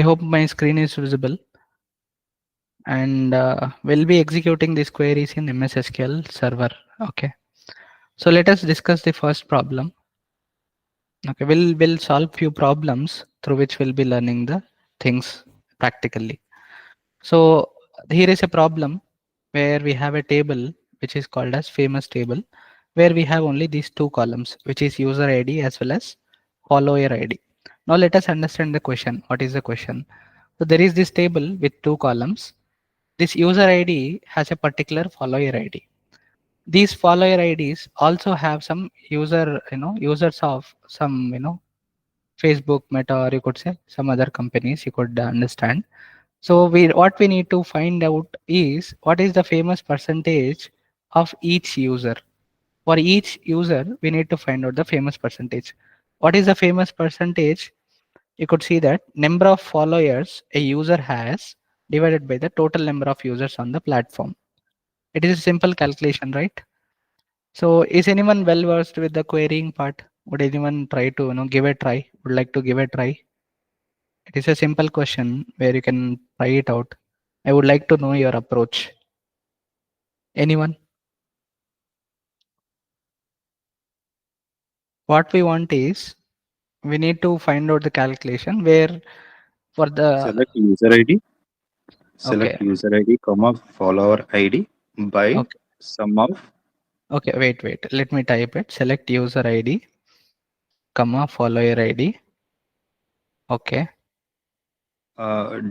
I hope my screen is visible, and we'll be executing these queries in MS SQL Server. Okay. So let us discuss the first problem. Okay, we'll solve few problems through which we'll be learning the things practically. So here is a problem where we have a table which is called as famous table, where we have only these two columns, which is user ID as well as follower ID. Now let us understand the question. What is the question? So there is this table with two columns. This user ID has a particular follower ID. These follower IDs also have some users of some, Facebook, Meta, or you could say some other companies, you could understand. So what we need to find out is what is the famous percentage of each user. For each user, we need to find out the famous percentage. What is the famous percentage? You could see that number of followers a user has divided by the total number of users on the platform. It is a simple calculation, right? So is anyone well versed with the querying part? Would anyone try to give a try? Would like to give a try? It is a simple question where you can try it out. I would like to know your approach. Anyone? What we want is we need to find out the calculation where for the Select user ID. okay, Select user ID, comma follower ID by okay, sum of okay, wait. Let me type it. Select user ID, comma follower ID. Okay,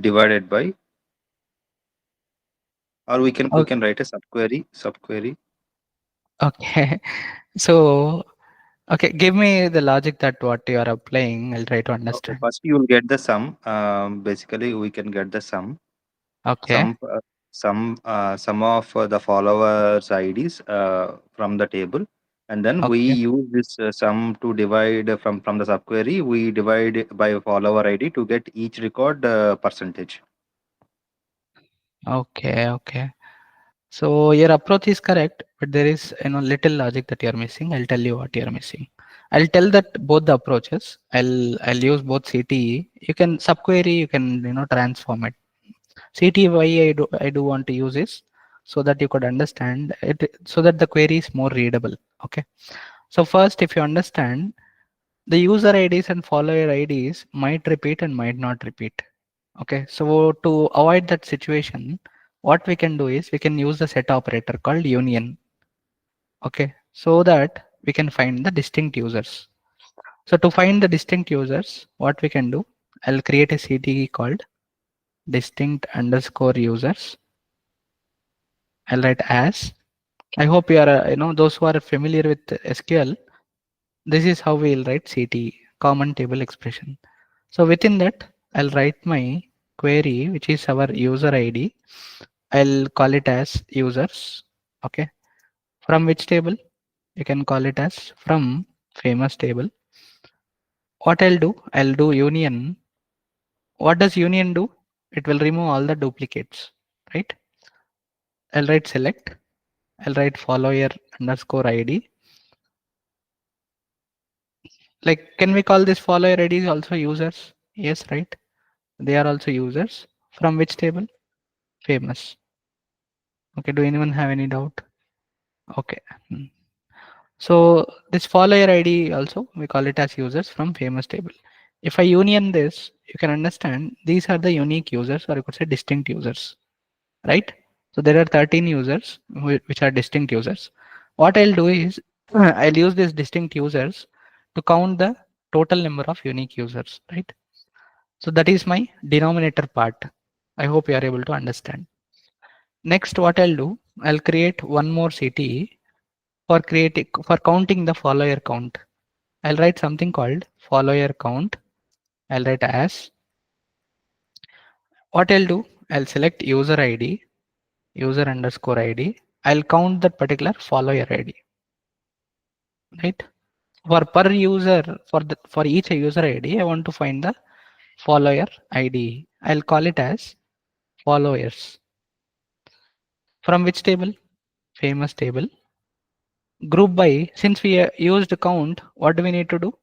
divided by, or we can okay, write a subquery. okay. So okay, give me the logic that what you are applying. I'll try to Okay, understand. first you will get the sum. Basically, we can get the sum. Okay, Some some of the followers IDs from the table, and then we okay, use this sum to divide from the subquery. We divide by follower ID to get each record percentage. okay. So your approach is correct, but there is little logic that you're missing. I'll tell you what you're missing. I'll tell that both the approaches. I'll use both CTE. You can subquery. You can transform it. CTE why I do want to use is so that you could understand it, so that the query is more readable. Okay. So first, if you understand, the user IDs and follower IDs might repeat and might not repeat. Okay, so to avoid that situation, what we can do is we can use the set operator called union. Okay, so that we can find the distinct users. So to find the distinct users, what we can do, I'll create a CTE called distinct underscore users. I'll write as. I hope you are, those who are familiar with SQL. This is how we'll write CTE, common table expression. So within that, I'll write my query, which is our user ID. I'll call it as users. Okay. From which table? You can call it as from famous table. What I'll do union. What does union do? It will remove all the duplicates, right? I'll write select. I'll write follower underscore ID. Like, can we call this follower ID also users? Yes, right? They are also users. From which table? Famous. Okay. Do anyone have any doubt? Okay. Hmm. So this follower ID also we call it as users from famous table. If I union this, you can understand these are the unique users or you could say distinct users, right? So there are 13 users which are distinct users. What I'll do is I'll use these distinct users to count the total number of unique users, right? So that is my denominator part. I hope you are able to understand. Next, what I'll do, I'll create one more CTE for counting the follower count. I'll write something called follower count. I'll write as what I'll do. I'll select user ID, user underscore ID. I'll count that particular follower ID, right? For per user, for each user ID, I want to find the follower ID. I'll call it as followers. From which table? Famous table. Group by. Since we used count, what do we need to do?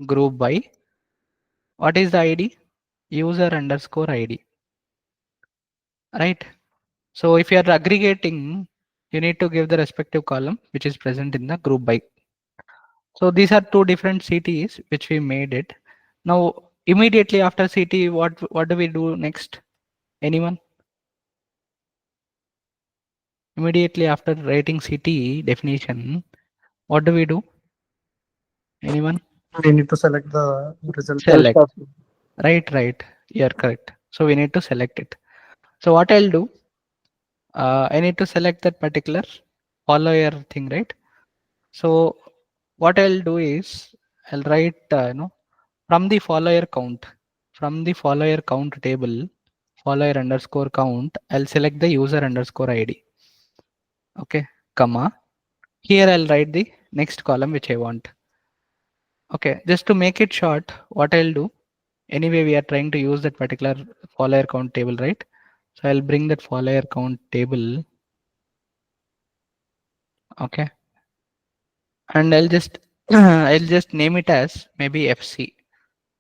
Group by. What is the ID? user underscore ID, right? So if you are aggregating, you need to give the respective column which is present in the group by. So these are two different CTs which we made it. Now immediately after CT, what do we do next? Anyone? Immediately after writing CT definition, what do we do? Anyone? We need to select the result. Full Select. stop. Right. You're correct. So we need to select it. So what I'll do, I need to select that particular follower thing, right? So what I'll do is I'll write, from the follower count, from the follower count table, follower underscore count, I'll select the user underscore ID. Okay, comma. Here I'll write the next column which I want. Okay, just to make it short, what I'll do, anyway, we are trying to use that particular follower count table, right? So I'll bring that follower count table. Okay, and I'll just I'll just name it as maybe FC.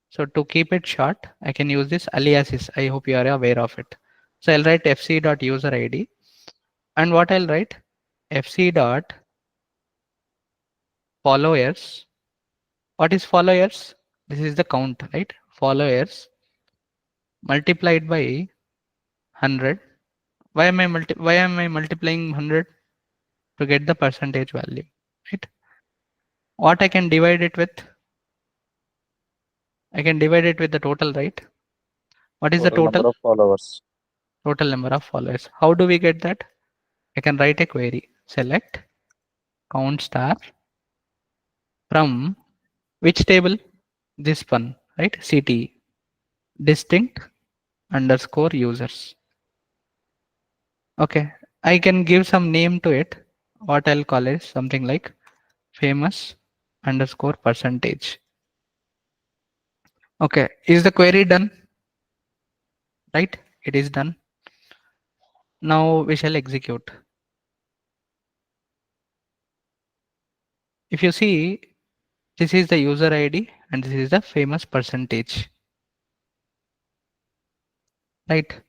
So to keep it short, I can use this aliases. I hope you are aware of it. So I'll write fc.user_id, and what I'll write, fc.followers. What is followers? This is the count, right? Followers multiplied by 100. Why am I multiplying 100? To get the percentage value, right? What I can divide it with? I can divide it with the total, right? What is the Total total? number of followers. Total number of followers. How do we get that? I can write a query. Select count star from which table? This one, right? CT distinct underscore users. Okay. I can give some name to it. What I'll call is something like famous underscore percentage. Okay. Is the query done? Right? It is done. Now we shall execute. If you see, this is the user ID and this is the famous percentage, right?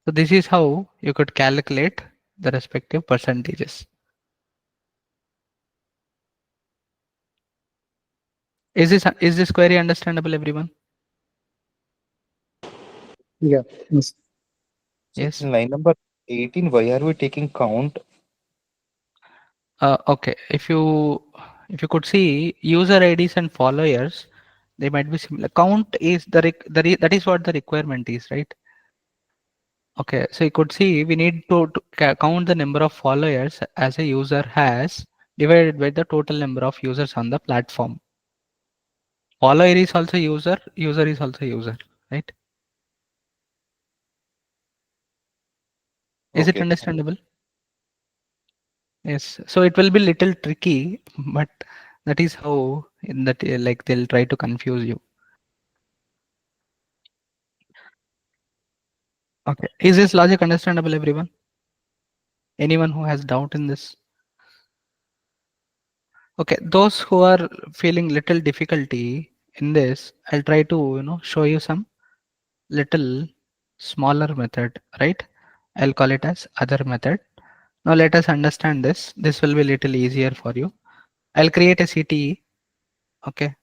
So this is how you could calculate the respective percentages. Is this query understandable, everyone? Yeah. Yes. So Yes. in line number 18, why are we taking count? Okay. If you could see user IDs and followers, they might be similar. Count is that is what the requirement is, right? Okay. So you could see we need to count the number of followers as a user has divided by the total number of users on the platform. Follower is also user is also user, right? Is it Okay. understandable? Yes. So it will be little tricky, but that is how in that like they'll try to confuse you. Okay. Is this logic understandable, everyone? Anyone who has doubt in this? Okay. Those who are feeling little difficulty in this, I'll try to show you some little smaller method, right? I'll call it as other method. Now let us understand this. This will be little easier for you. I'll create a CTE. Okay.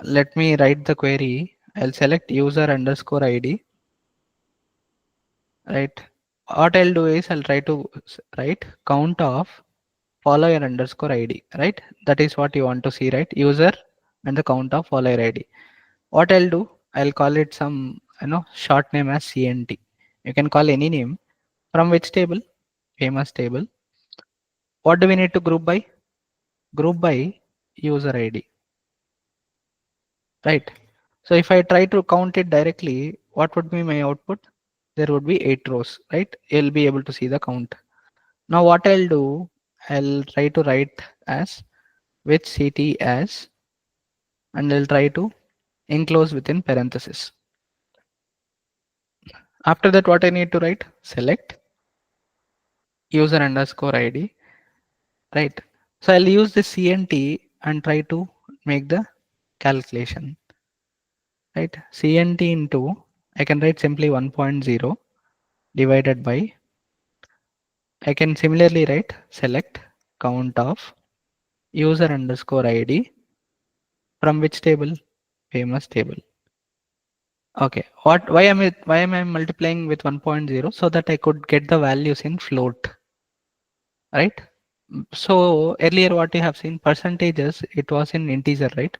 Let me write the query. I'll select user underscore ID. Right. What I'll do is I'll try to write count of follower underscore ID. Right. That is what you want to see, right? User and the count of follower ID. What I'll do, I'll call it some short name as CNT. You can call any name. From which table? Famous table. What do we need to group by? Group by user ID. Right. So if I try to count it directly, what would be my output? There would be 8 rows, right? You'll be able to see the count. Now what I'll do, I'll try to write as with CT as, and I'll try to enclose within parenthesis. After that, what I need to write? Select user underscore ID, right? So I'll use the CNT and try to make the calculation, right? CNT into I can write simply 1.0 divided by, I can similarly write select count of user underscore ID from which table? Famous table. Okay, why am I multiplying with 1.0? So that I could get the values in float, right? So earlier what you have seen percentages, it was in integer, right?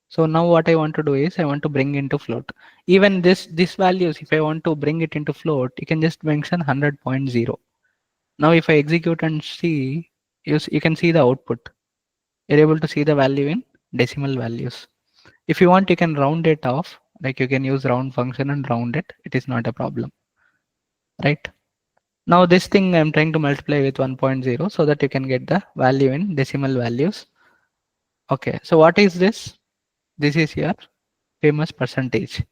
So now what I want to do is I want to bring into float. Even this values, if I want to bring it into float, you can just mention 100.0. Now if I execute and see, you can see the output. You're able to see the value in decimal values. If you want, you can round it off. Like you can use round function and round it. It is not a problem, right? Now this thing I'm trying to multiply with 1.0 so that you can get the value in decimal values. Okay, so what is this? This is your famous percentage.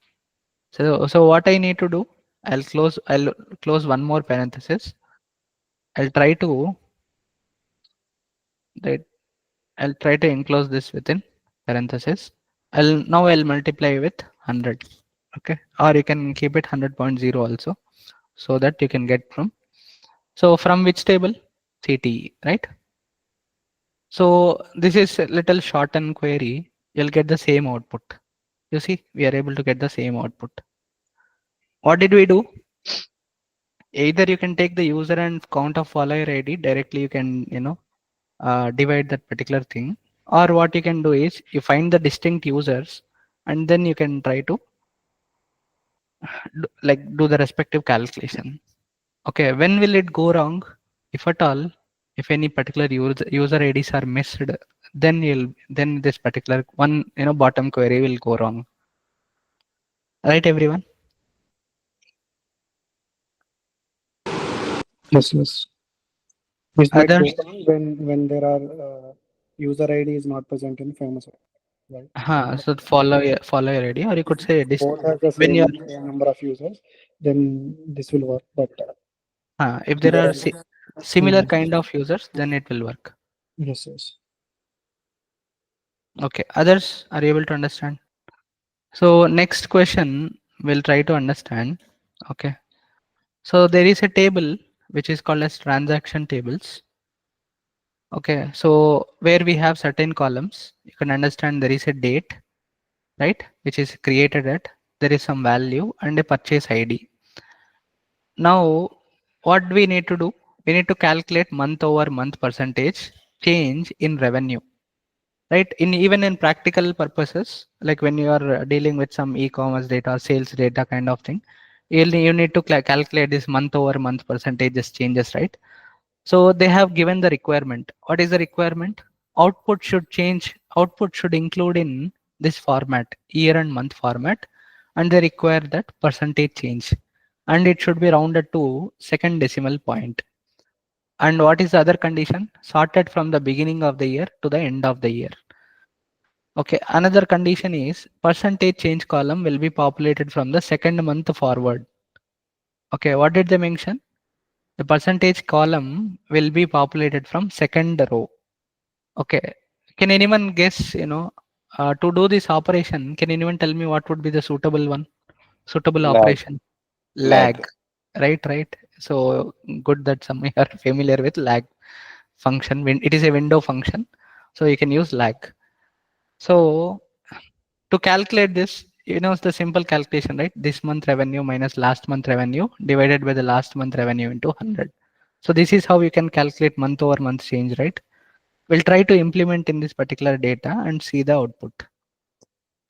So what I need to do, I'll close one more parenthesis. I'll try to that I'll try to enclose this within parenthesis. I'll multiply with 100. Okay, or you can keep it 100.0 also, so that you can get from which table? CTE, right? So this is a little shortened query. You'll get the same output. You see, we are able to get the same output. What did we do? Either you can take the user and count of follower ID directly. You can divide that particular thing, or what you can do is you find the distinct users, and then you can try to do the respective calculation. Okay, when will it go wrong? If at all, if any particular user IDs are missed, then this particular one bottom query will go wrong. Right, everyone? Yes, yes. This might go Others, wrong when there are user ID is not present in famous, right? so follower ID, or you could say Both have the when you're same number of users, then this will work. But if there there are are, similar mm, kind of users, then it will work. yes, yes. Okay, others are able to understand. So next question we'll try to understand. Okay, so there is a table which is called as transaction tables. Okay, so where we have certain columns, you can understand there is a date, right, which is created at, there is some value and a purchase ID. Now what we need to do, we need to calculate month over month percentage change in revenue, right? In even in practical purposes, like when you are dealing with some e-commerce data, sales data kind of thing, you need to calculate this month over month percentages changes, right? So they have given the requirement. What is the requirement? Output should change. Output should include in this format, year and month format, and they require that percentage change, and it should be rounded to second decimal point. And what is the other condition? Sorted from the beginning of the year to the end of the year. Okay, another condition is percentage change column will be populated from the second month forward. Okay, what did they mention? The percentage column will be populated from second row. Okay, can anyone guess, to do this operation, can anyone tell me what would be the suitable one? Suitable Lag. operation? Lag. Lag, right. So good that some are familiar with lag function. It is a window function, so you can use lag. So to calculate this, it's the simple calculation, right? This month revenue minus last month revenue divided by the last month revenue into 100. So this is how you can calculate month over month change, right? We'll try to implement in this particular data and see the output.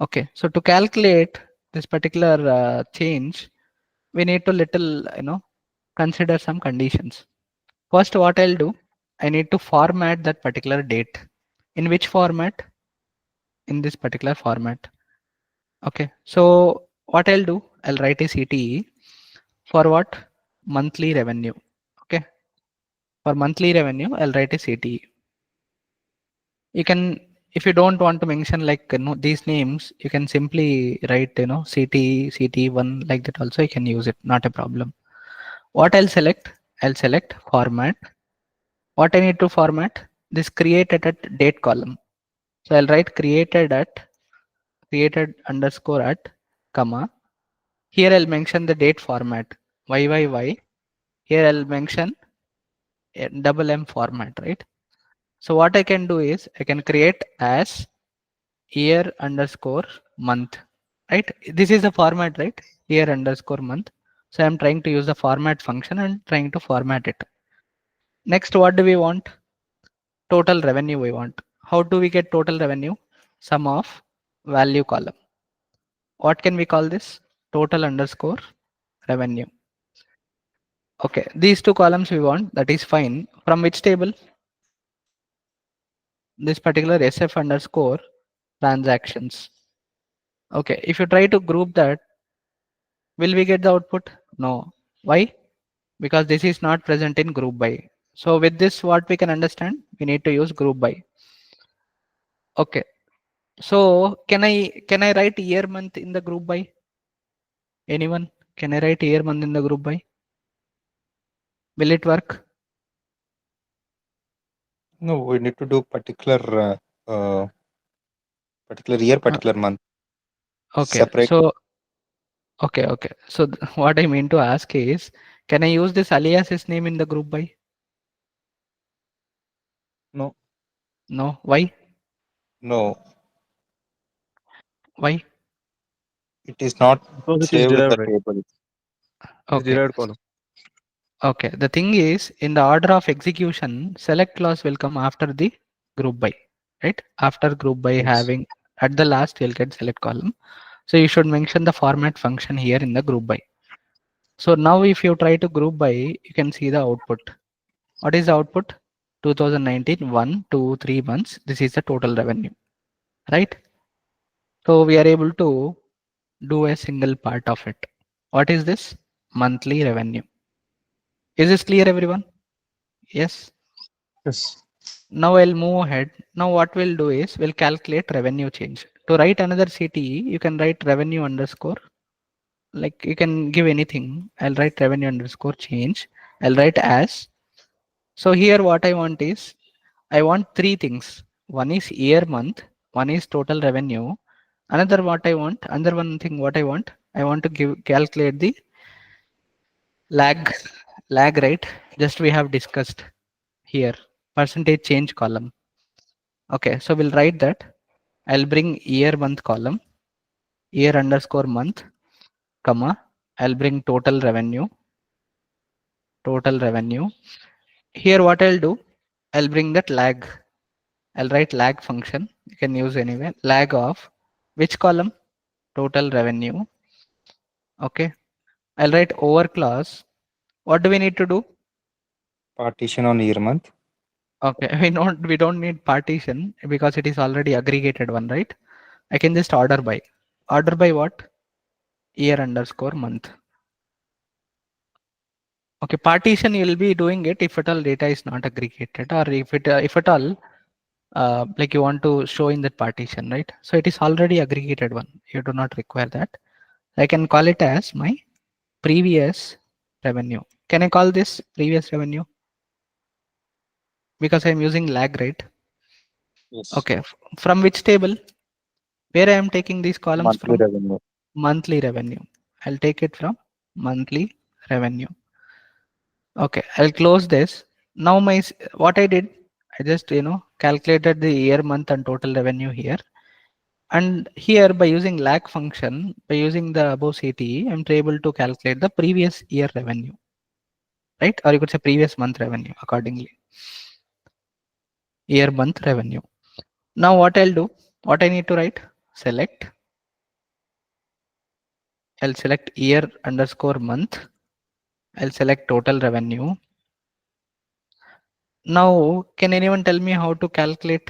Okay, so to calculate this particular change, we need to consider some conditions. First, what I'll do, I need to format that particular date. In which format? In this particular format. Okay, so what I'll do, I'll write a CTE for what? Monthly revenue. Okay, for monthly revenue, I'll write a CTE. You can, if you don't want to mention these names, you can simply write CTE, CTE1 like that also. You can use it, not a problem. What I'll select? I'll select format. What I need to format? This created at date column. So I'll write created underscore at comma Here I'll mention the date format YYY. Here I'll mention a double M format, right? So what I can do is I can create as year underscore month, right? This is the format, right? Year underscore month. So I'm trying to use the format function and trying to format it. Next, what do we want? Total revenue we want. How do we get total revenue? Sum of value column. What can we call this? Total underscore revenue. Okay, these two columns we want, that is fine. From which table? This particular SF underscore transactions. Okay, if you try to group that, will we get the output? No. Why? Because this is not present in group by. So with this, what we can understand, we need to use group by. Okay. So can I write year month in the group by? Anyone? Can I write year month in the group by? Will it work? No, we need to do particular year, Uh, particular month, okay. separate. So okay. So what I mean to ask is, can I use this aliases name in the group by? No, No. Why? no, Why? it is not Because it is saved in the derived, right? table. It is Okay. derived column. Okay. The thing is, in the order of execution, select clause will come after the group by, right? After group by Yes. having at the last, you'll get select column. So you should mention the format function here in the group by. So now if you try to group by, you can see the output. What is the output? 2019, 1, 2, 3 months. This is the total revenue, right? So we are able to do a single part of it. What is this? Monthly revenue. Is this clear, everyone? Yes. Yes. Now I'll move ahead. Now what we'll do is we'll calculate revenue change. To write another CTE, you can write revenue underscore. Like you can give anything. I'll write revenue underscore change. I'll write as. So here what I want is I want three things. One is year month. One is total revenue. Another one thing what I want to give calculate the lag lag rate. Just we have discussed here percentage change column. Okay, so we'll write that. I'll bring year month column, year underscore month, comma. I'll bring total revenue. Here what I'll do, I'll bring that lag. I'll write lag function. You can use anyway. Lag of which column? Total revenue. Okay. I'll write over clause. What do we need to do? Partition on year month. Okay, we don't need partition because it is already aggregated one, right? I can just order by. Order by what? Year underscore month. Okay, partition you'll be doing it if at all data is not aggregated, or if at all like you want to show in that partition, right? So it is already aggregated one. You do not require that. I can call it as my previous revenue. Can I call this previous revenue? Because I'm using lag, right? Yes. Okay. From which table? Where I am taking these columns Monthly from? revenue. Monthly revenue. I'll take it from monthly revenue. Okay, I'll close this. Now what I did, I just calculated the year, month, and total revenue here. And here by using lag function, by using the above CTE, I'm able to calculate the previous year revenue, right? Or you could say previous month revenue accordingly. Year, month revenue. Now what I'll do, what I need to write, select. I'll select year underscore month. I'll select total revenue. Now, can anyone tell me how to calculate?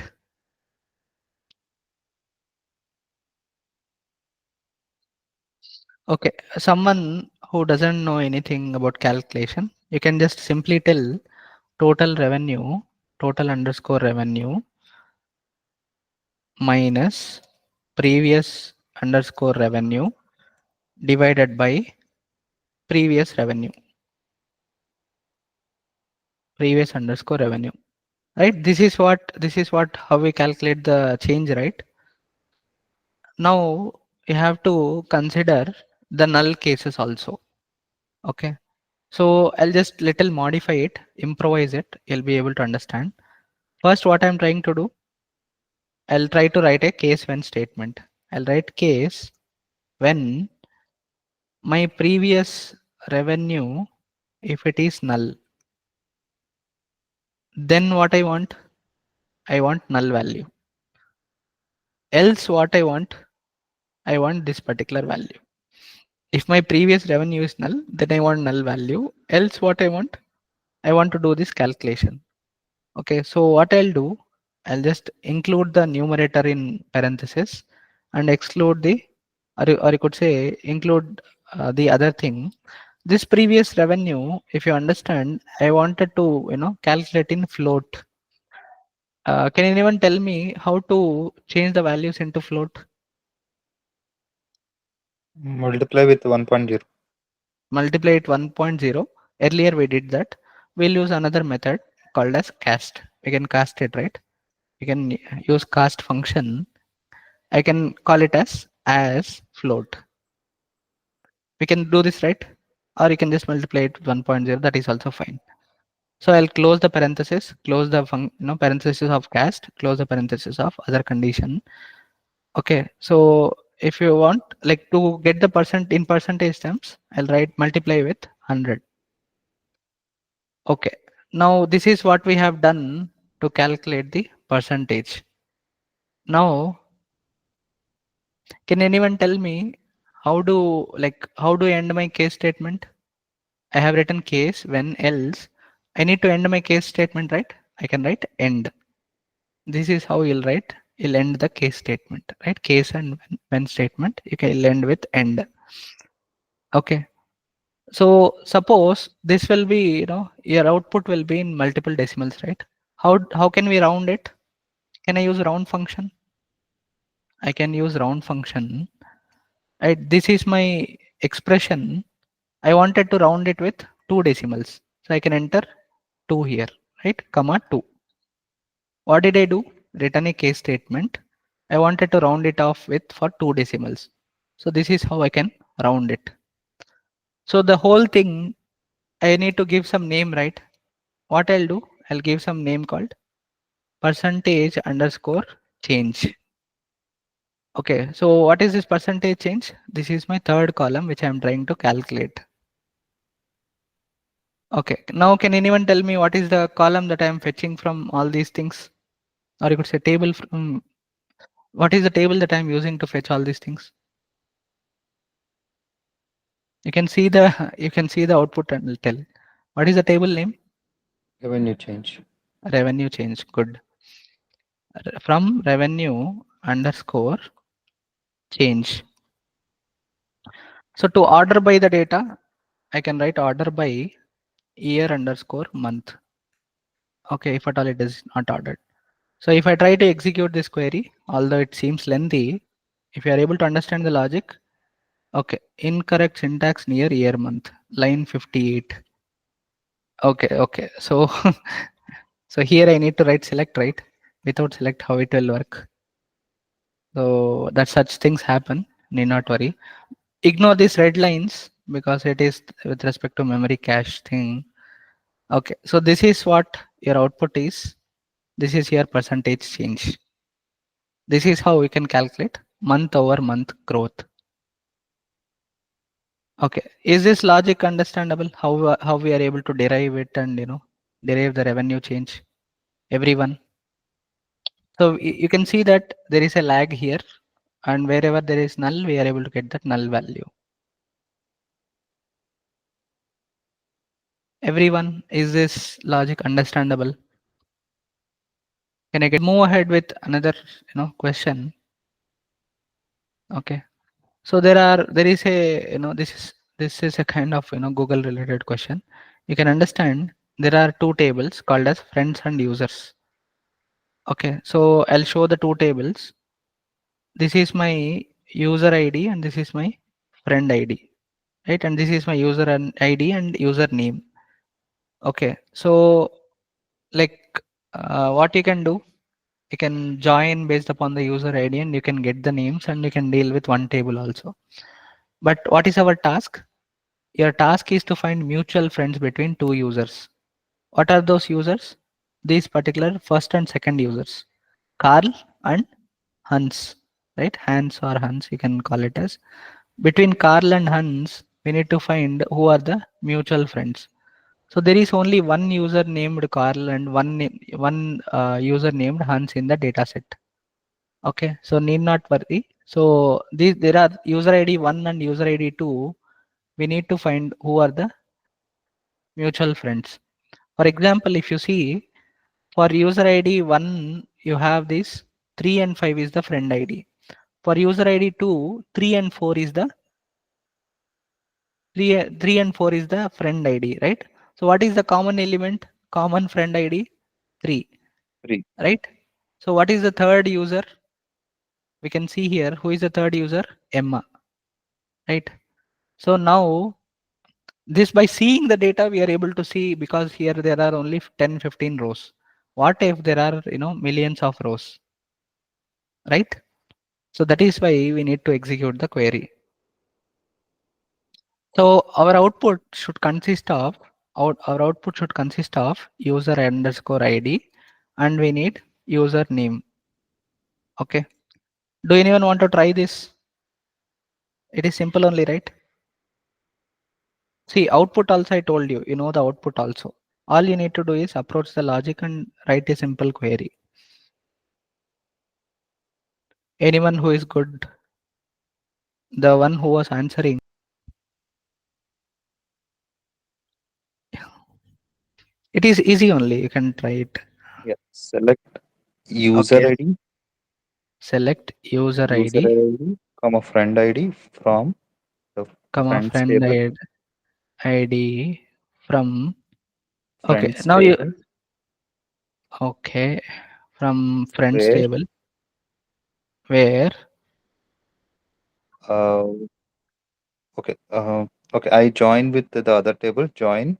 Okay, someone who doesn't know anything about calculation, you can just simply tell total revenue, total underscore revenue minus previous underscore revenue divided by previous revenue, previous underscore revenue, right? This is what how we calculate the change, right? Now you have to consider the null cases also. Okay. So I'll just little modify it, improvise it. You'll be able to understand. First, what I'm trying to do, I'll try to write a case when statement. I'll write case when my previous revenue, if it is null, then what I want null value. Else what I want this particular value. If my previous revenue is null, then I want null value. Else what I want to do this calculation. Okay, so what I'll do, I'll just include the numerator in parenthesis and exclude the, or you could say include the other thing. This previous revenue, if you understand, I wanted to calculate in float. Can anyone tell me how to change the values into float? Multiply with 1.0. Multiply it 1.0. Earlier we did that. We'll use another method called as cast. We can cast it, right? We can use cast function. I can call it as float. We can do this, right? Or you can just multiply it 1.0. That is also fine. So I'll close the parenthesis, close the parenthesis of cast, close the parenthesis of other condition. Okay, so if you want like to get the percent in percentage terms, I'll write multiply with 100. Okay, now this is what we have done to calculate the percentage. Now, can anyone tell me how do I end my case statement? I have written case when else. I need to end my case statement, right? I can write end. This is how you'll write. You'll end the case statement, right? Case and when statement. You can end with end. Okay. So suppose this will be, your output will be in multiple decimals, right? How can we round it? Can I use round function? I can use round function. Right? This is my expression. I wanted to round it with 2 decimals. So I can enter 2 here, right? Comma 2. What did I do? Return a case statement. I wanted to round it off with for 2 decimals. So this is how I can round it. So the whole thing, I need to give some name, right? What I'll do, I'll give some name called percentage underscore change. Okay, so what is this percentage change? This is my third column which I'm trying to calculate. Okay, now can anyone tell me what is the column that I'm fetching from all these things? Or you could say table from, what is the table that I'm using to fetch all these things? You can see the output and will tell. What is the table name? Revenue change. Revenue change. Good. From revenue underscore change. So to order by the data, I can write order by year underscore month. Okay, if at all it is not ordered. So if I try to execute this query, although it seems lengthy, if you are able to understand the logic, okay, incorrect syntax near year month, line 58. Okay. So so here I need to write select, right? Without select, how it will work. So that such things happen, need not worry. Ignore these red lines because it is with respect to memory cache thing. Okay, so this is what your output is. This is your percentage change. This is how we can calculate month over month growth. Okay, is this logic understandable? How we are able to derive it and derive the revenue change? Everyone. So you can see that there is a lag here, and wherever there is null, we are able to get that null value. Everyone, is this logic understandable? Can I move ahead with another question? Okay. So there is a this is a kind of Google related question. You can understand there are 2 tables called as friends and users. Okay, so I'll show the 2 tables. This is my user ID and this is my friend ID, right? And this is my user and ID and username. Okay, so like what you can do, you can join based upon the user ID and you can get the names and you can deal with one table also. But what is our task? Your task is to find mutual friends between two users. What are those users? These particular first and second users, Carl and Hans, right? Hans or Hans, you can call it as. Between Carl and Hans, we need to find who are the mutual friends. So there is only one user named Carl and one user named Hans in the data set. Okay, so need not worry. So these there are user ID 1 and user ID 2. We need to find who are the mutual friends. For example, if you see for user ID 1, you have this 3 and 5 is the friend ID. For user ID 2, 3 and 4 is the 3 and 4 is the friend ID, right? So what is the common element? Common friend ID 3, 3. right? So what is the third user? We can see here who is the third user? Emma, right? So now this by seeing the data we are able to see, because here there are only 10-15 rows. What if there are millions of rows, right? So that is why we need to execute the query. So our output should consist of our output should consist of user underscore ID, and we need user name. Okay. Do anyone want to try this? It is simple only, right? See, output also I told you, the output also. All you need to do is approach the logic and write a simple query. Anyone who is good, the one who was answering. It is easy only, you can try it. Yeah. Select user Okay. ID, Select user user ID, ID, comma friend ID from the comma friends friend table, ID from. Okay, friends now you. table, Okay, from friends where table, where uh, okay, okay, I join with the other table, join.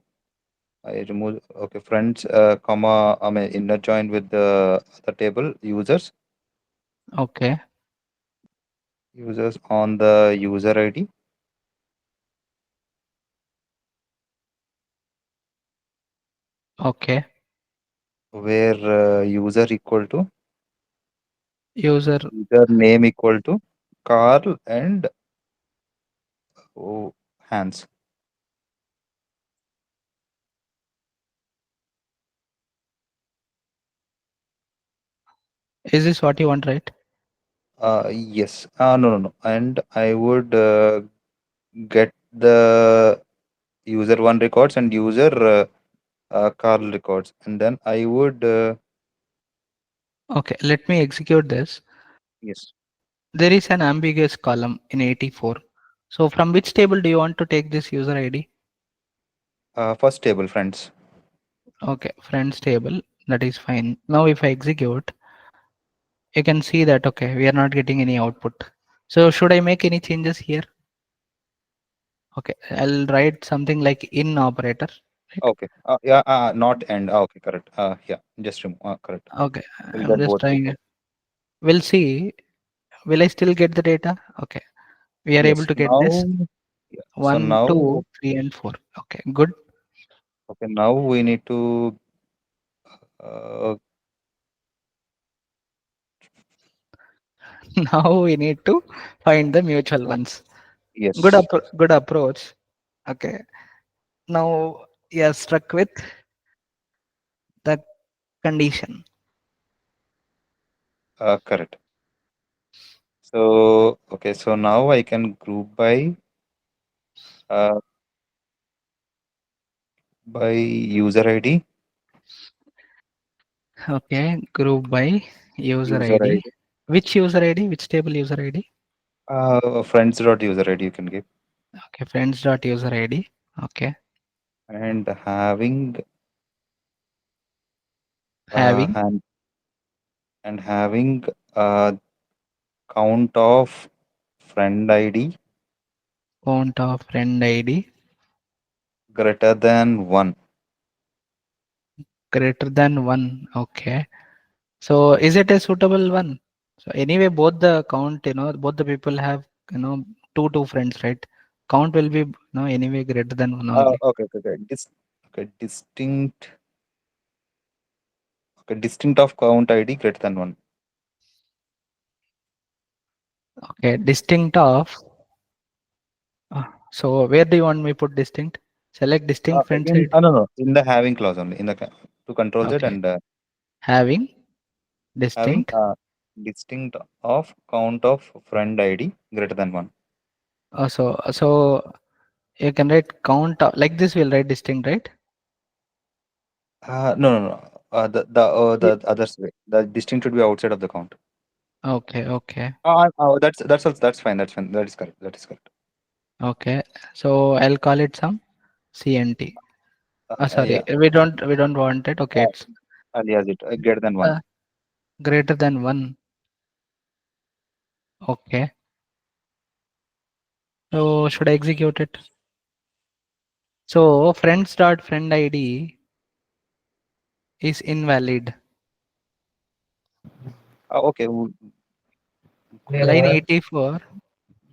I remove, okay, friends, comma, I mean, inner join with the other table, okay, users on the user ID, okay, where user equal to, user. user name equal to Carl and Hans. Is this what you want, right? Yes, no, no, no. And I would get the user one records and user Carl records, and then I would, Okay, let me execute this. yes, There is an ambiguous column in 84. So from which table do you want to take this user ID? first table, friends. Okay, friends table. That is fine. Now if I execute, you can see that, okay, we are not getting any output. So should I make any changes here? Okay, I'll write something like in operator, right? Okay. Yeah, not end. Okay, correct. Yeah, just remove. Correct. Okay, We'll I'm get just both trying records. it. We'll see. Will I still get the data? Okay, we are able Yes. to get this Now, yeah. So 1, now, 2, 3, and 4. Okay, good. okay, now we need to, uh, Now we need to find the mutual ones. yes, Good approach. Okay, now you are struck with the condition. correct. So, okay, so now I can group uh, by user ID, Okay, group by user user ID. ID, Which user ID? Which table user ID? friends dot user ID you can give, Okay, friends dot user ID. Okay, and having having and having a count of friend ID count of friend ID greater than 1. greater than 1. Okay, so is it a suitable one? So anyway, both the count, both the people have, two friends, right? Count will be no anyway greater than one only. Okay. Okay, distinct of count ID greater than one. Okay, distinct of. So where do you want me put distinct? Select distinct friend In side. no, in the having clause only, in the to control that, Okay, and having having distinct. distinct of count of friend ID greater than one. So you can write count like this. We'll write distinct, right? No. The other way. The distinct should be outside of the count. Okay, okay, That's fine. That's fine. That is correct. That is correct. okay. So I'll call it some CNT. Sorry, Yeah. we don't want it. Okay, Uh, it's alias it greater than one. uh, greater than one. Okay. So should I execute it? So friends dot friend ID is invalid. Okay. Line 84.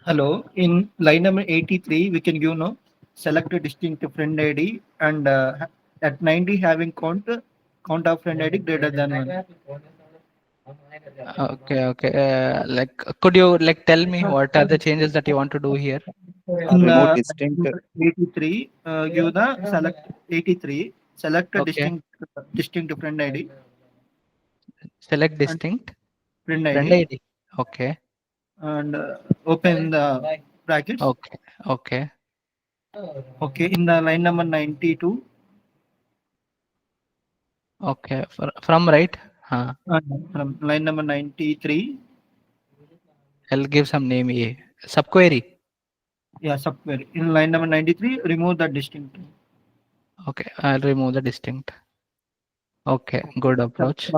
Hello. In line number 83, we can give no select a distinct friend ID and at 90 having count of friend ID greater than one. Okay, okay. Like, could you like tell me what are the changes that you want to do here? In Remove line distinct. number 83, give the select 83, select a Okay, distinct friend ID select and distinct friend friend ID ID. Okay, and open the brackets. okay, okay, Okay. In the line number 92, okay. From right, from line number 93, I'll give some name A. Subquery. yeah, subquery. In line number 93, remove the distinct. Okay, I'll remove the distinct. Okay, good approach.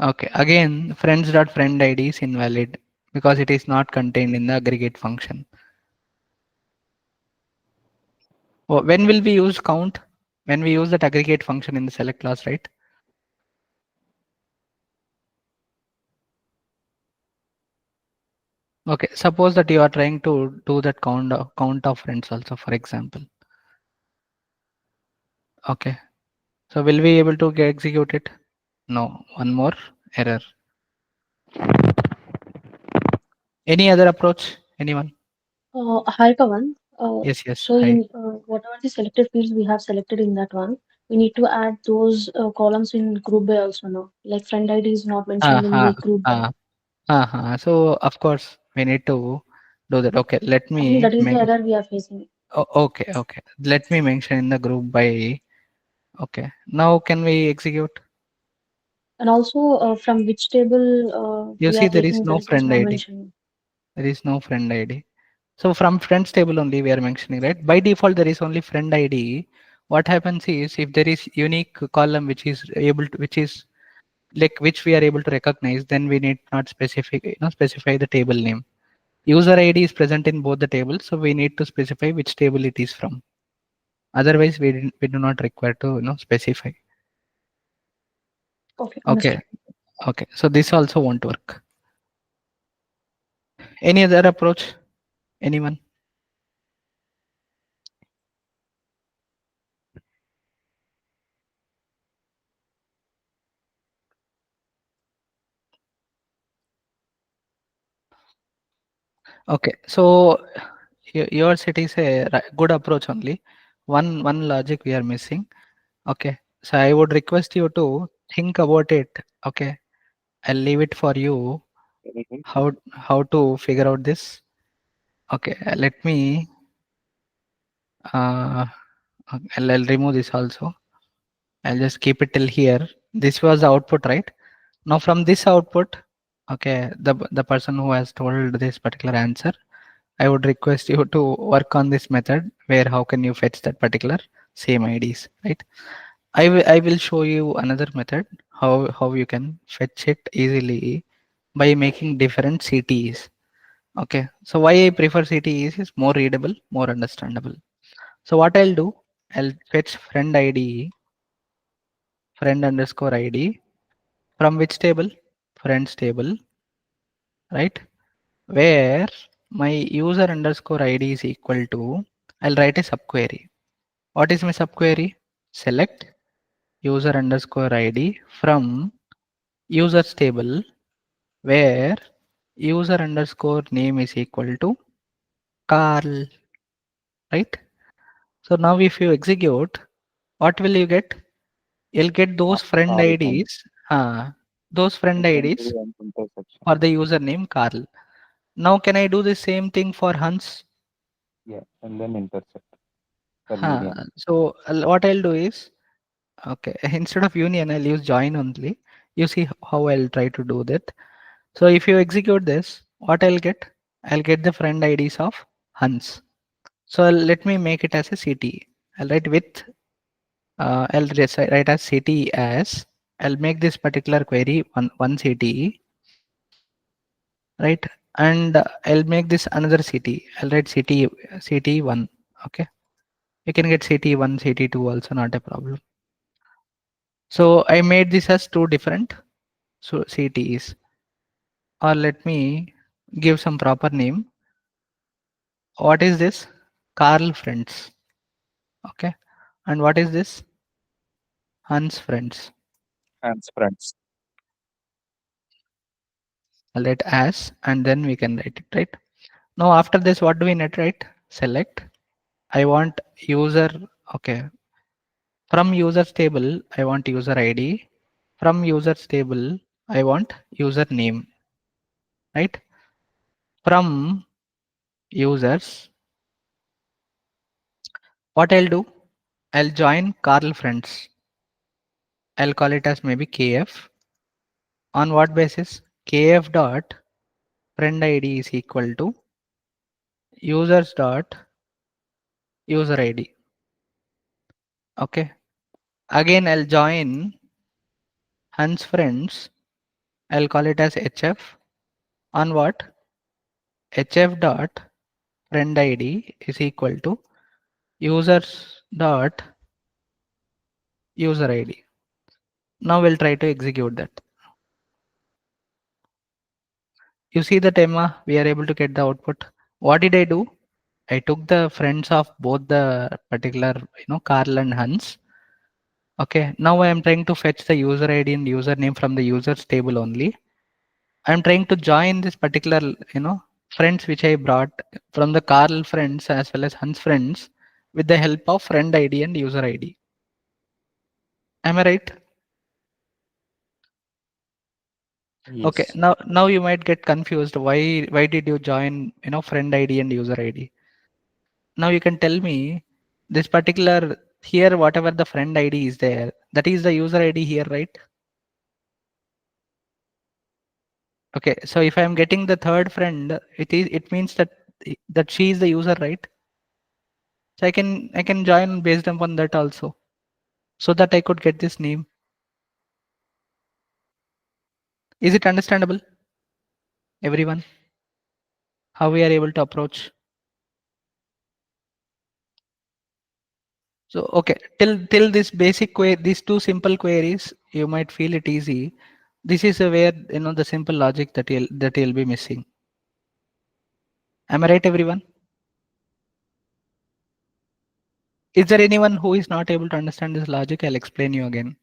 Okay, again, friends dot friend ID is invalid because it is not contained in the aggregate function. When will we use count? When we use that aggregate function in the select class, right? Okay, suppose that you are trying to do that count of friends also, for example. Okay, so will we able to execute it? No, one more error. Any other approach? Anyone? Hi, Kavan. Yes, yes. So Hi. in whatever the selected fields we have selected in that one, we need to add those columns in group by also now. Like friend ID is not mentioned in Uh-huh. the group by. Uh-huh. So of course we need to do that. Okay, let I think me that is the error we are facing. okay, okay. Let me mention in the group by. Okay. Now can we execute? And also from which table You we see are there is taking, there no is also friend no ID. mention. There is no friend ID. So from friends table only we are mentioning, right? By default there is only friend ID. What happens is if there is unique column which is able to, which is like which we are able to recognize, then we need not specify the table name. User ID is present in both the tables, so we need to specify which table it is from. Otherwise we do not require to specify. Okay, Okay, understood. okay. So this also won't work. Any other approach? Anyone? Okay, so yours it is a good approach only. One logic we are missing. Okay, so I would request you to think about it. Okay, I'll leave it for you Mhm. how to figure out this. Okay, let me I'll remove this also. I'll just keep it till here. This was the output, right? Now from this output, okay, the person who has told this particular answer, I would request you to work on this method where how can you fetch that particular same IDs, right? I will show you another method how you can fetch it easily by making different CTEs. Okay, so why I prefer CTEs is more readable, more understandable. So what I'll do, I'll fetch friend ID, friend underscore ID from which table? Friends table, right? Where my user underscore ID is equal to, I'll write a subquery. What is my subquery? Select user underscore ID from users table where user underscore name is equal to Carl, right? So now if you execute, what will you get? You'll get those friend Carl from IDs, those friend IDs intersection. for the username Carl. Now can I do the same thing for Hans? Yeah, and then intersect for union. So what I'll do is, okay, instead of union, I'll use join only. You see how I'll try to do that. So if you execute this, what I'll get? I'll get the friend IDs of Hans. So let me make it as a CT. I'll write with, I'll write as CT as, I'll make this particular query one CT, right? And I'll make this another CT. I'll write CT1. Okay. You can get CT1, CT2 also, not a problem. So I made this as two different CTs. Or let me give some proper name. What is this? Carl friends. Okay. And what is this? Hans friends. Hands friends. I'll write as, and then we can write it, right? Now after this, what do we need, right? Select. I want user. Okay. From users table, I want user ID. From users table, I want user name, right? From users, what I'll do? I'll join Carl friends. I'll call it as maybe KF. On what basis? KF dot friend ID is equal to users dot user ID. Okay. Again, I'll join Hans friends. I'll call it as HF. On what? HF dot friend ID is equal to users dot user ID. Now we'll try to execute that. You see that, Emma, we are able to get the output. What did I do? I took the friends of both the particular, Carl and Hans. Okay, now I am trying to fetch the user ID and username from the users table only. I'm trying to join this particular, friends which I brought from the Carl friends as well as Hans friends with the help of friend ID and user ID. Am I right? Okay, Yes. now you might get confused. Why did you join, friend ID and user ID? Now you can tell me this particular here, whatever the friend ID is there, that is the user ID here, right? Okay, so if I'm getting the third friend, it means that she is the user, right? So I can join based upon that also, so that I could get this name. Is it understandable, everyone? How we are able to approach? So okay, till this basic query, these two simple queries, you might feel it easy. This is where the simple logic that you'll be missing. Am I right, everyone? Is there anyone who is not able to understand this logic? I'll explain you again.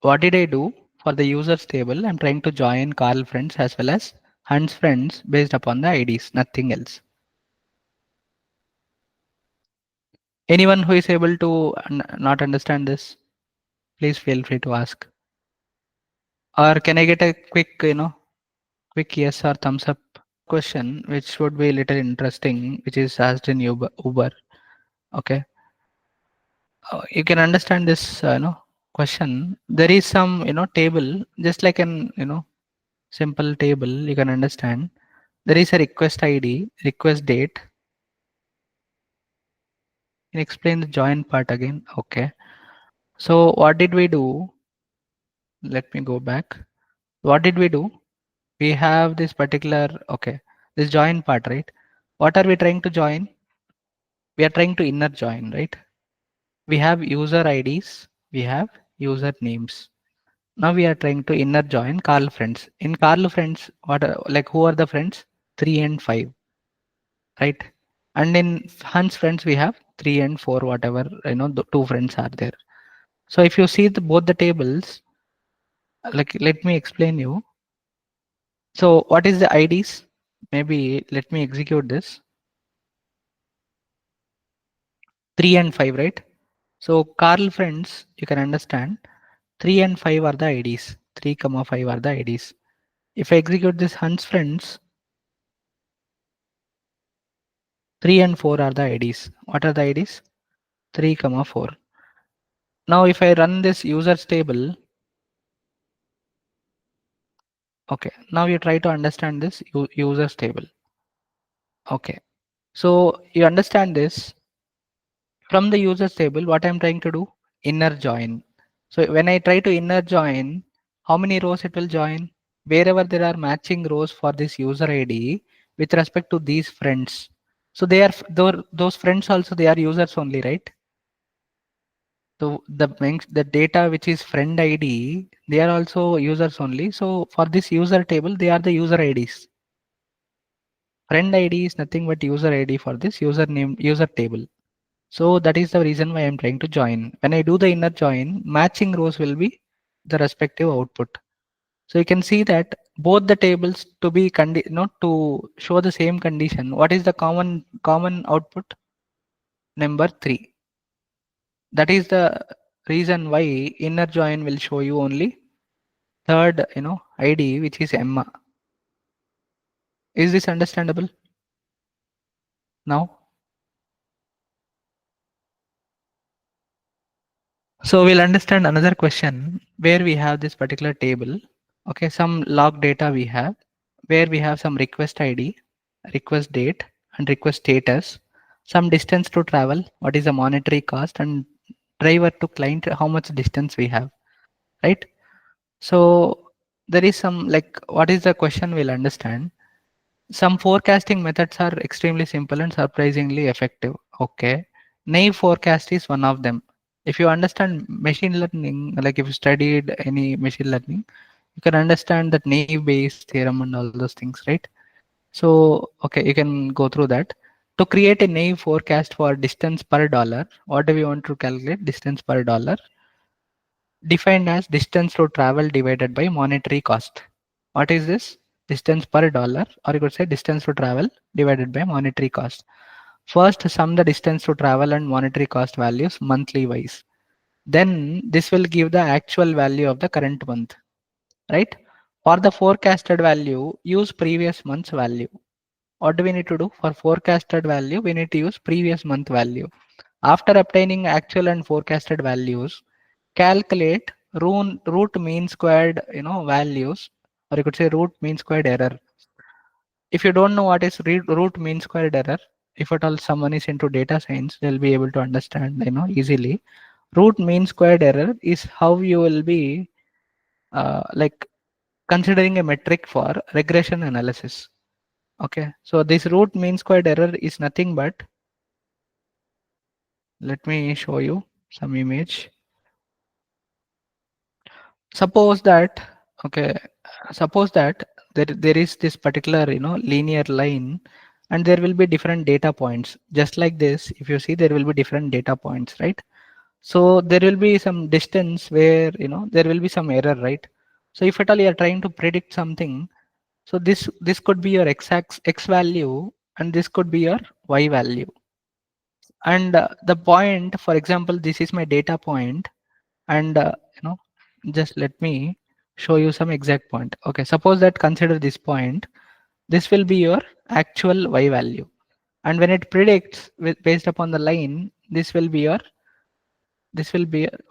What did I do? For the users table, I'm trying to join Carl friends as well as Hans friends based upon the IDs, nothing else. Anyone who is able to not understand this, please feel free to ask. Or can I get a quick yes or thumbs up? Question which would be a little interesting, which is asked in Uber. Okay. You can understand this question. There is some table, just like an simple table. You can understand there is a request ID, request date. Can you explain the join part again? Okay. So what did we do? Let me go back. What did we do? We have this particular, okay, this join part, right? What are we trying to join? We are trying to inner join, right? We have user IDs, we have user names. Now we are trying to inner join Carl friends. In Carl friends, like who are the friends? 3 and 5, right? And in Hans friends, we have 3 and 4, whatever, the two friends are there. So if you see both the tables, like let me explain you. So what is the IDs? Maybe let me execute this. 3 and 5, right? So Carl friends, you can understand 3 and 5 are the IDs. 3 comma 5 are the IDs. If I execute this Hans friends, 3 and 4 are the IDs. What are the IDs? 3 comma 4. Now if I run this users table, okay, now you try to understand this users table. Okay, so you understand this from the users table. What I'm trying to do, inner join. So when I try to inner join, how many rows it will join? Wherever there are matching rows for this user ID with respect to these friends. So they are those friends also, they are users only, right? So the data which is friend ID, they are also users only. So for this user table, they are the user IDs. Friend ID is nothing but user ID for this username user table. So that is the reason why I'm trying to join. When I do the inner join, matching rows will be the respective output. So you can see that both the tables to be to show the same condition. What is the common output? Number 3. That is the reason why inner join will show you only third ID, which is Emma. Is this understandable now? So we'll understand another question where we have this particular table. Okay, some log data we have where we have some request ID, request date, and request status, some distance to travel, what is the monetary cost, and driver to client, how much distance we have, right? So there is some, like, what is the question we'll understand. Some forecasting methods are extremely simple and surprisingly effective. Okay. Naive forecast is one of them. If you understand machine learning, like if you studied any machine learning, you can understand that naive Bayes theorem and all those things, right? So, okay, you can go through that. To create a naive forecast for distance per dollar, what do we want to calculate? Distance per dollar defined as distance to travel divided by monetary cost. What is this? Distance per dollar, or you could say distance to travel divided by monetary cost. First, sum the distance to travel and monetary cost values monthly wise. Then this will give the actual value of the current month, right? For the forecasted value, use previous month's value. What do we need to do? For forecasted value, we need to use previous month value. After obtaining actual and forecasted values, calculate root mean squared values, or you could say root mean squared error. If you don't know what is root mean squared error, if at all someone is into data science, they'll be able to understand easily. Root mean squared error is how you will be like considering a metric for regression analysis. Okay, so this root mean squared error is nothing but, let me show you some image. Suppose that, okay, suppose that there is this particular linear line, and there will be different data points. Just like this, if you see, there will be different data points, right? So there will be some distance where there will be some error, right? So if at all you are trying to predict something, so this could be your x value, and this could be your y value. And the point, for example, this is my data point, and just let me show you some exact point. Okay, suppose that, consider this point, this will be your actual y value, and when it predicts based upon the line, this will be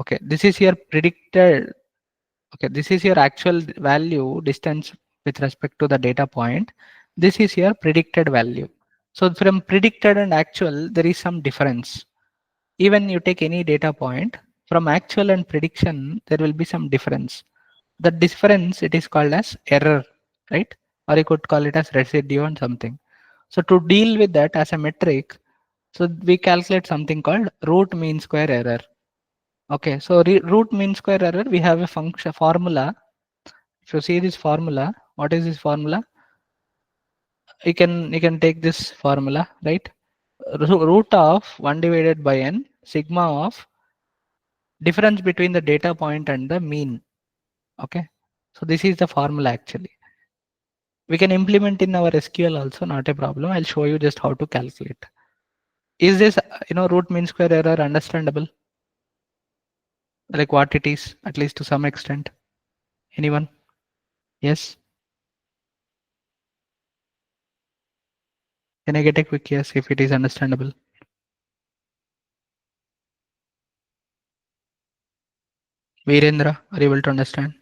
okay, this is your predicted, okay, this is your actual value distance with respect to the data point. This is your predicted value. So from predicted and actual, there is some difference. Even you take any data point, from actual and prediction, there will be some difference. The difference, it is called as error, right? Or you could call it as residue and something. So to deal with that as a metric, so we calculate something called root mean square error. Okay, so root mean square error, we have a function formula. If you see this formula, what is this formula? You can take this formula, right? Root of 1 divided by n sigma of difference between the data point and the mean. Okay, so this is the formula actually. We can implement in our SQL also, not a problem. I'll show you just how to calculate. Is this root mean square error understandable? Like what it is, at least to some extent. Anyone? Yes? Can I get a quick yes if it is understandable? Virendra, are you able to understand?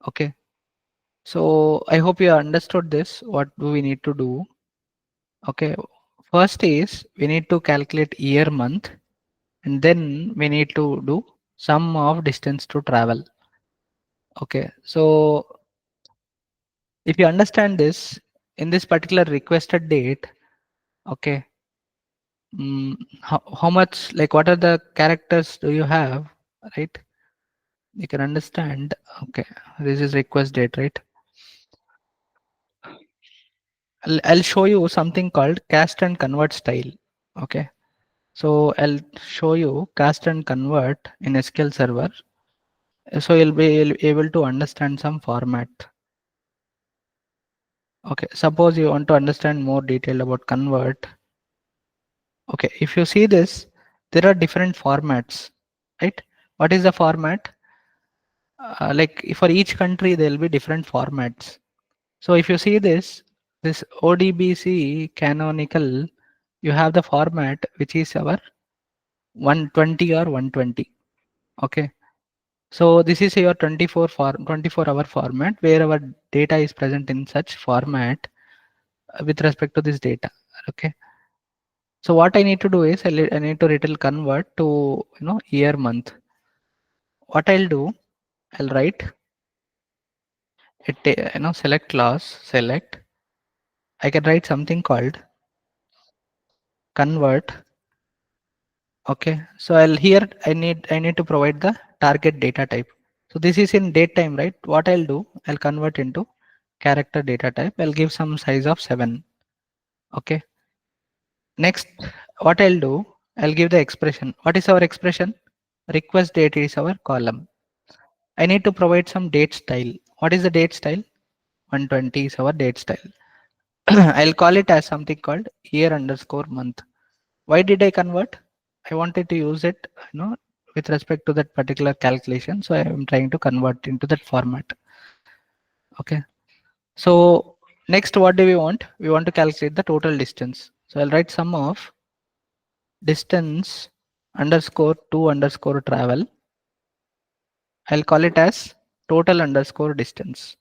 Okay. So I hope you understood this. What do we need to do? Okay. First is we need to calculate year month, and then we need to do sum of distance to travel. Okay. So if you understand this, in this particular requested date, okay, how much, like what are the characters do you have, right? You can understand. Okay, this is request date, right? I'll show you something called cast and convert style. Okay, so I'll show you cast and convert in SQL Server, so you'll be able to understand some format. Okay, suppose you want to understand more detail about convert. Okay, if you see this, there are different formats, right? What is the format? Like for each country, there will be different formats. So if you see this ODBC canonical, you have the format which is our 120 or 120. Okay. So this is your 24-hour format where our data is present in such format with respect to this data. Okay. So what I need to do is I need to little convert to year month. What I'll do, I'll write it, select class, select. I can write something called convert. Okay, so I need to provide the target data type. So this is in date time, right? What I'll do, I'll convert into character data type. I'll give some size of 7. Okay. Next, what I'll do, I'll give the expression. What is our expression? Request date is our column. I need to provide some date style. What is the date style? 120 is our date style. I'll call it as something called year underscore month. Why did I convert? I wanted to use it, with respect to that particular calculation. So I am trying to convert into that format. Okay. So next, what do we want? We want to calculate the total distance. So I'll write sum of distance underscore to underscore travel. I'll call it as total underscore distance.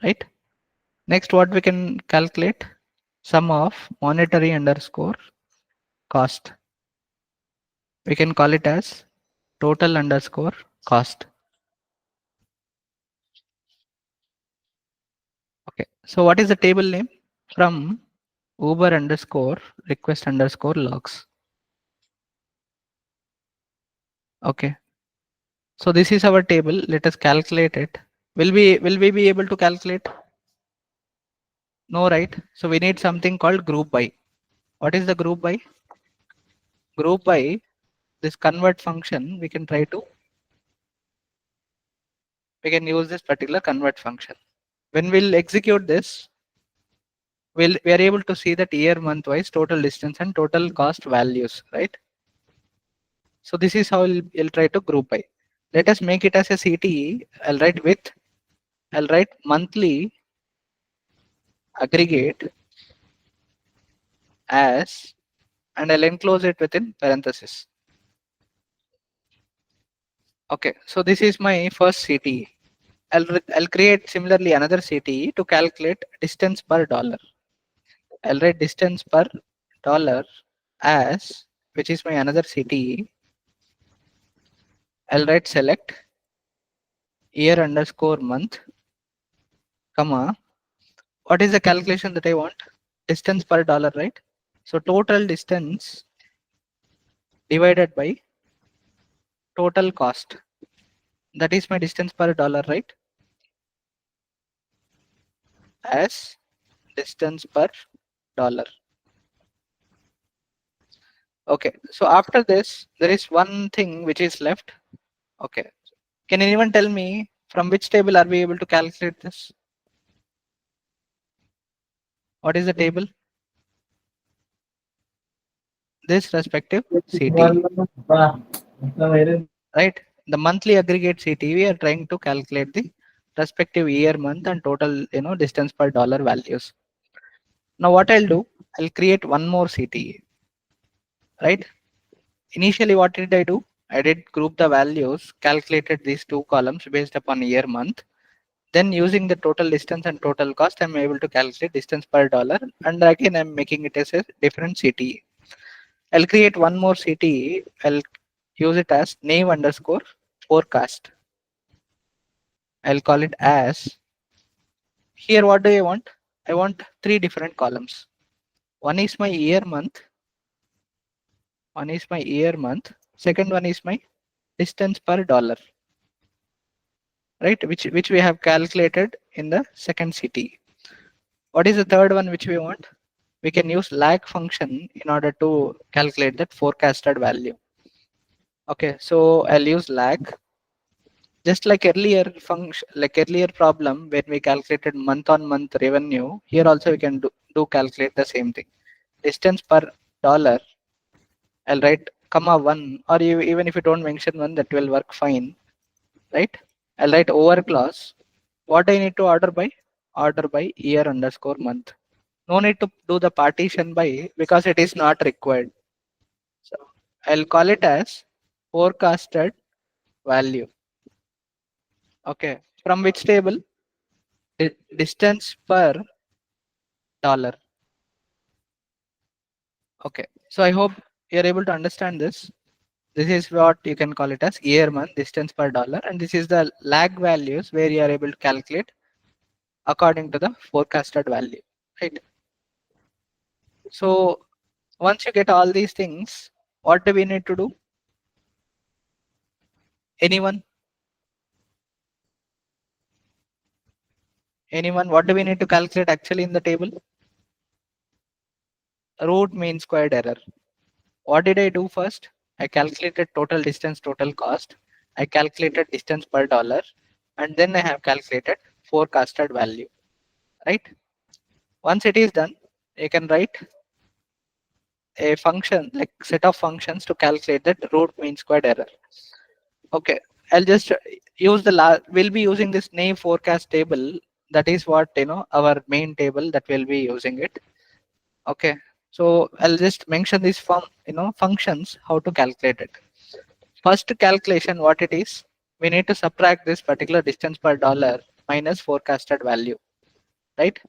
Right. Next, what we can calculate? Sum of monetary underscore cost. We can call it as total underscore cost. Okay, so what is the table name? From Uber underscore request underscore logs. Okay, so this is our table. Let us calculate it. Will we be able to calculate? No, right? So we need something called group by. What is the group by? Group by this convert function. We can use this particular convert function. When we'll execute this, we are able to see that year month wise total distance and total cost values, right? So this is how we'll try to group by. Let us make it as a CTE. I'll write monthly aggregate as, and I'll enclose it within parenthesis. Okay, so this is my first CTE. I'll create similarly another CTE to calculate distance per dollar. I'll write distance per dollar as, which is my another CTE. I'll write select year underscore month, comma, what is the calculation that I want? Distance per dollar, right? So total distance divided by total cost. That is my distance per dollar, right? As distance per dollar. Okay, so after this, there is one thing which is left. Okay, can anyone tell me from which table are we able to calculate this? What is the table? This respective CTE, right? The monthly aggregate CTE, we are trying to calculate the respective year, month, and total, distance per dollar values. Now what I'll do, I'll create one more CTE, right? Initially, what did I do? I did group the values, calculated these two columns based upon year, month. Then using the total distance and total cost, I'm able to calculate distance per dollar. And again, I'm making it as a different CTE. I'll create one more CTE. I'll use it as name underscore forecast. I'll call it as, here what do I want? I want three different columns. One is my year, month. One is my year, month. Second one is my distance per dollar, right? Which we have calculated in the second CTE. What is the third one which we want? We can use lag function in order to calculate that forecasted value. Okay, so I'll use lag. Just like earlier function, like earlier problem when we calculated month on month revenue, here also we can do calculate the same thing. Distance per dollar, I'll write comma 1, or even if you don't mention 1, that will work fine, right? I'll write over clause. What I need to order by? Order by year underscore month. No need to do the partition by because it is not required. So I'll call it as forecasted value. Okay, from which table? Distance per dollar. Okay, so I hope you're able to understand this. This is what you can call it as year, month, distance per dollar, and this is the lag values where you are able to calculate according to the forecasted value, right? So once you get all these things, what do we need to do? Anyone? Anyone? What do we need to calculate actually in the table? Root mean squared error. What did I do first? I calculated total distance, total cost. I calculated distance per dollar, and then I have calculated forecasted value, right? Once it is done, you can write a function, like set of functions to calculate that root mean squared error. Okay, I'll just use we'll be using this name forecast table. That is what, our main table that we'll be using it. Okay, so I'll just mention these functions, how to calculate it. First calculation, what it is, we need to subtract this particular distance per dollar minus forecasted value, right?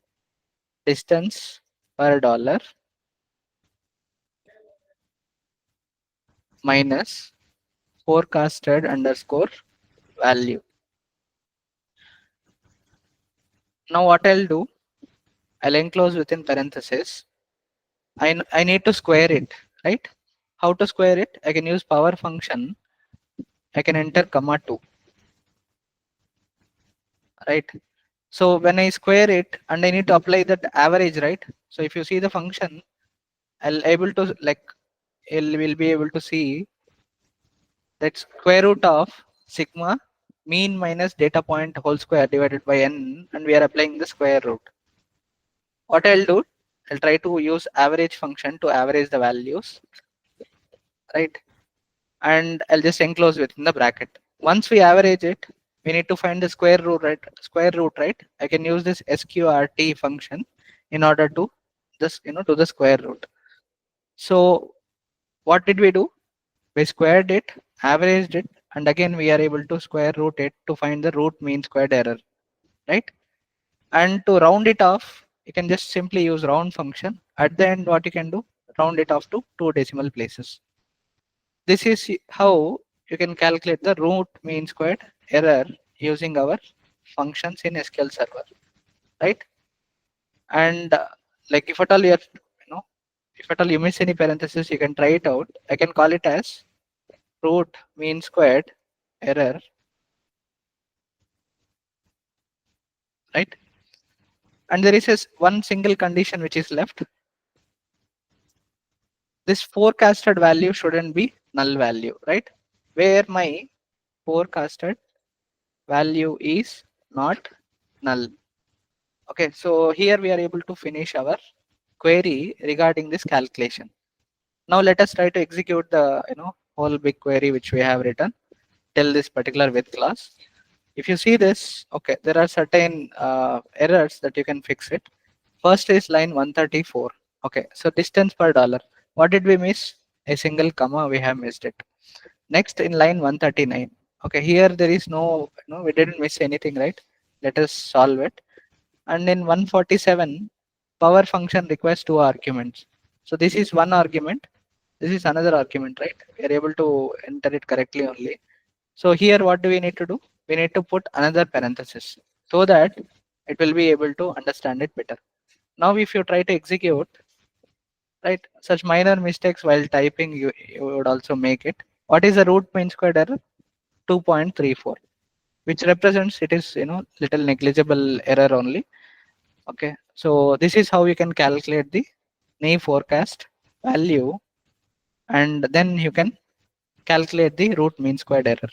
Distance per dollar minus forecasted underscore value. Now what I'll do, I'll enclose within parentheses. I need to square it, right? How to square it? I can use power function. I can enter comma 2, right? So when I square it and I need to apply that average, right? So if you see the function, I'll able to will be able to see that square root of sigma mean minus data point whole square divided by n, and we are applying the square root. What I'll do, I'll try to use average function to average the values, right? And I'll just enclose within the bracket. Once we average it, we need to find the square root, right? I can use this sqrt function in order to just do the square root. So what did we do? We squared it, averaged it, and again we are able to square root it to find the root mean squared error, right? And to round it off, you can just simply use round function. At the end, what you can do, round it off to 2 decimal places. This is how you can calculate the root mean squared error using our functions in SQL Server, right? And like if at all you're, if at all you miss any parenthesis, you can try it out. I can call it as root mean squared error, right? And there is one single condition which is left. This forecasted value shouldn't be null value, right? Where my forecasted value is not null. Okay, so here we are able to finish our query regarding this calculation. Now let us try to execute the whole big query which we have written till this particular with class. If you see this, okay, there are certain errors that you can fix it. First is line 134. Okay, so distance per dollar. What did we miss? A single comma, we have missed it. Next in line 139. Okay, here there is no, we didn't miss anything, right? Let us solve it. And in 147, power function requires 2 arguments. So this is one argument. This is another argument, right? We are able to enter it correctly only. So here what do we need to do? We need to put another parenthesis so that it will be able to understand it better. Now if you try to execute, right, such minor mistakes while typing, you would also make it. What is the root mean squared error? 2.34, which represents it is little negligible error only. Okay, so this is how you can calculate the knee forecast value, and then you can calculate the root mean squared error.